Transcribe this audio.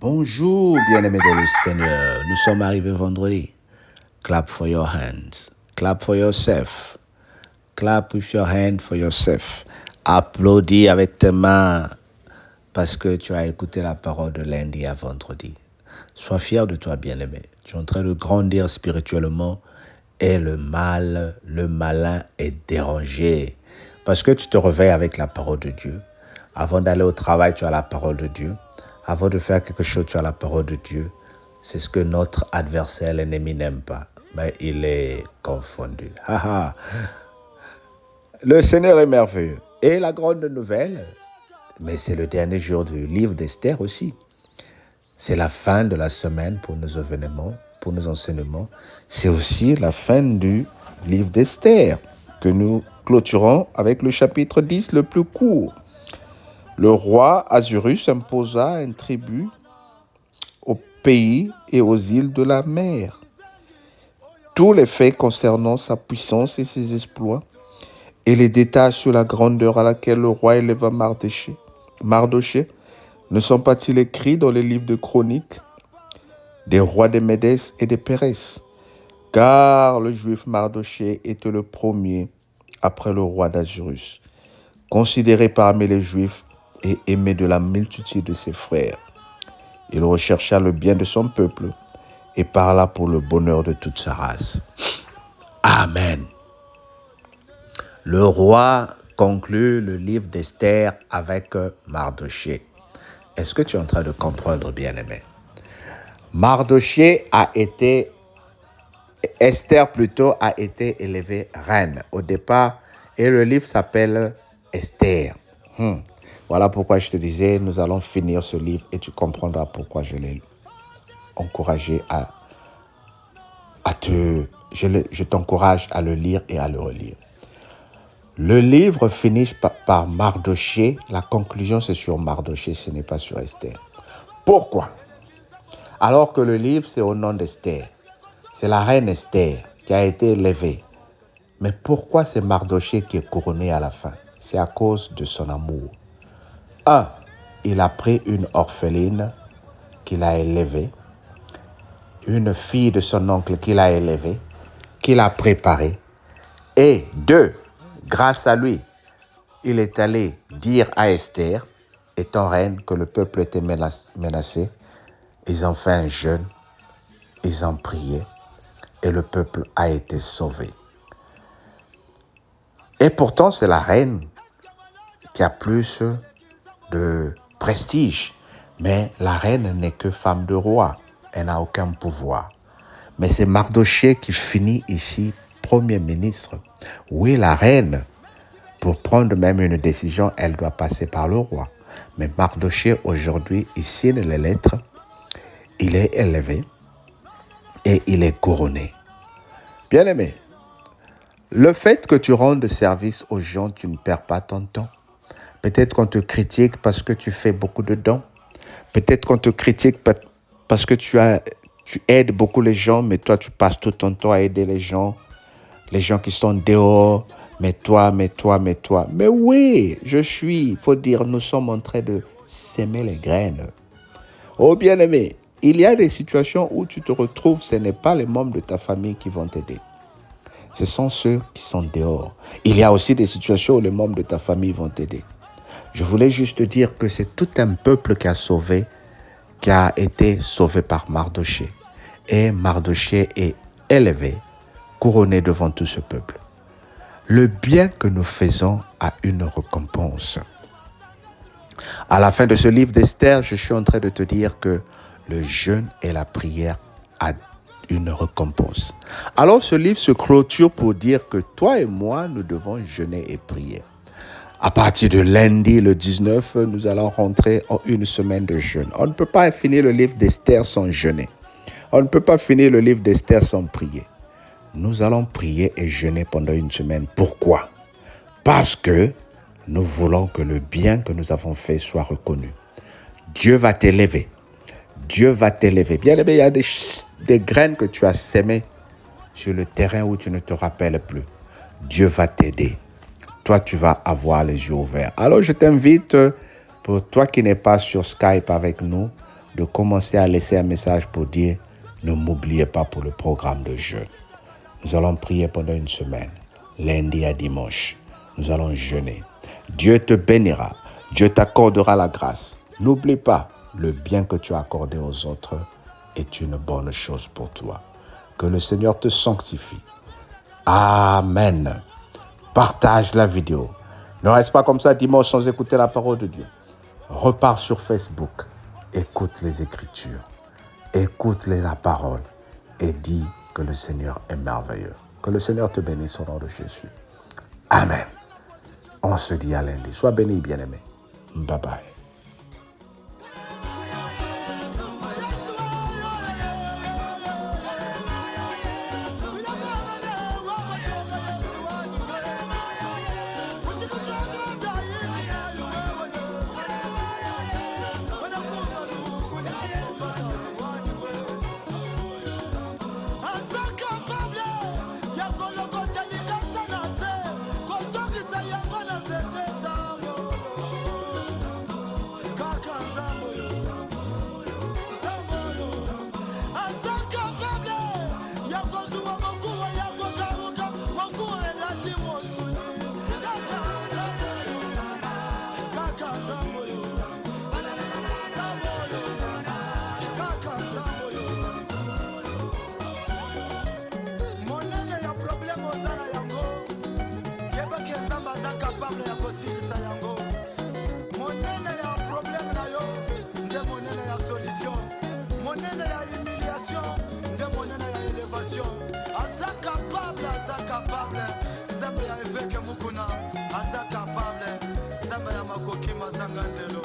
Bonjour, bien-aimés de le Seigneur. Nous sommes arrivés vendredi. Clap for your hands. Clap for yourself. Clap with your hand for yourself. Applaudis avec tes mains parce que tu as écouté la parole de lundi à vendredi. Sois fier de toi, bien-aimé. Tu es en train de grandir spirituellement et le malin est dérangé. Parce que tu te réveilles avec la parole de Dieu. Avant d'aller au travail, tu as la parole de Dieu. Avant de faire quelque chose, tu as la parole de Dieu. C'est ce que notre adversaire, l'ennemi, n'aime pas. Mais il est confondu. Le Seigneur est merveilleux. Et la grande nouvelle, mais c'est le dernier jour du livre d'Esther aussi. C'est la fin de la semaine pour nos événements, pour nos enseignements. C'est aussi la fin du livre d'Esther que nous clôturons avec le chapitre 10, le plus court. Le roi Assuérus imposa un tribut aux pays et aux îles de la mer. Tous les faits concernant sa puissance et ses exploits, et les détails sur la grandeur à laquelle le roi éleva Mardochée, ne sont pas-ils écrits dans les livres de chroniques des rois des Médès et des Pérès? Car le juif Mardochée était le premier après le roi d'Assuérus, considéré parmi les juifs et aimé de la multitude de ses frères. Il rechercha le bien de son peuple et parla pour le bonheur de toute sa race. Amen. Le roi conclut le livre d'Esther avec Mardochée. Est-ce que tu es en train de comprendre, bien-aimé? Esther plutôt a été élevée reine au départ et le livre s'appelle Esther. Voilà pourquoi je te disais, nous allons finir ce livre et tu comprendras pourquoi je l'ai encouragé je t'encourage à le lire et à le relire. Le livre finit par Mardochée. La conclusion, c'est sur Mardochée, ce n'est pas sur Esther. Pourquoi? Alors que le livre, c'est au nom d'Esther. C'est la reine Esther qui a été élevée. Mais pourquoi c'est Mardochée qui est couronné à la fin? C'est à cause de son amour. Il a pris une orpheline qu'il a élevée, une fille de son oncle qu'il a élevée, qu'il a préparée. Et 2, grâce à lui, il est allé dire à Esther, étant reine, que le peuple était menacé. Ils ont fait un jeûne, ils ont prié et le peuple a été sauvé. Et pourtant, c'est la reine qui a plus de prestige. Mais la reine n'est que femme de roi. Elle n'a aucun pouvoir. Mais c'est Mardochée qui finit ici premier ministre. Oui, la reine, pour prendre même une décision, elle doit passer par le roi. Mais Mardochée, aujourd'hui, il signe les lettres. Il est élevé et il est couronné. Bien-aimé, le fait que tu rendes service aux gens, tu ne perds pas ton temps. Peut-être qu'on te critique parce que tu fais beaucoup de dons. Peut-être qu'on te critique parce que tu aides beaucoup les gens, mais toi, tu passes tout ton temps à aider les gens qui sont dehors. Mais toi. Mais oui, il faut dire, nous sommes en train de s'aimer les graines. Oh bien-aimé, il y a des situations où tu te retrouves, ce n'est pas les membres de ta famille qui vont t'aider. Ce sont ceux qui sont dehors. Il y a aussi des situations où les membres de ta famille vont t'aider. Je voulais juste te dire que c'est tout un peuple qui a été sauvé par Mardochée. Et Mardochée est élevé, couronné devant tout ce peuple. Le bien que nous faisons a une récompense. À la fin de ce livre d'Esther, je suis en train de te dire que le jeûne et la prière a une récompense. Alors ce livre se clôture pour dire que toi et moi, nous devons jeûner et prier. À partir de lundi, le 19, nous allons rentrer en une semaine de jeûne. On ne peut pas finir le livre d'Esther sans jeûner. On ne peut pas finir le livre d'Esther sans prier. Nous allons prier et jeûner pendant une semaine. Pourquoi? Parce que nous voulons que le bien que nous avons fait soit reconnu. Dieu va t'élever. Dieu va t'élever. Bien aimé, il y a des graines que tu as sémées sur le terrain où tu ne te rappelles plus. Dieu va t'aider. Toi, tu vas avoir les yeux ouverts. Alors, je t'invite, pour toi qui n'es pas sur Skype avec nous, de commencer à laisser un message pour dire ne m'oubliez pas pour le programme de jeûne. Nous allons prier pendant une semaine, lundi à dimanche. Nous allons jeûner. Dieu te bénira. Dieu t'accordera la grâce. N'oublie pas, le bien que tu as accordé aux autres est une bonne chose pour toi. Que le Seigneur te sanctifie. Amen. Partage la vidéo. Ne reste pas comme ça dimanche sans écouter la parole de Dieu. Repars sur Facebook. Écoute les Écritures. Écoute la parole. Et dis que le Seigneur est merveilleux. Que le Seigneur te bénisse au nom de Jésus. Amen. On se dit à lundi. Sois béni, bien-aimé. Bye bye. Monene ya humiliation, nde monene ya elevation. Aza capable, Zamba ya eveke mukuna. Aza capable, Zamba ya makoki mazanga ndelo.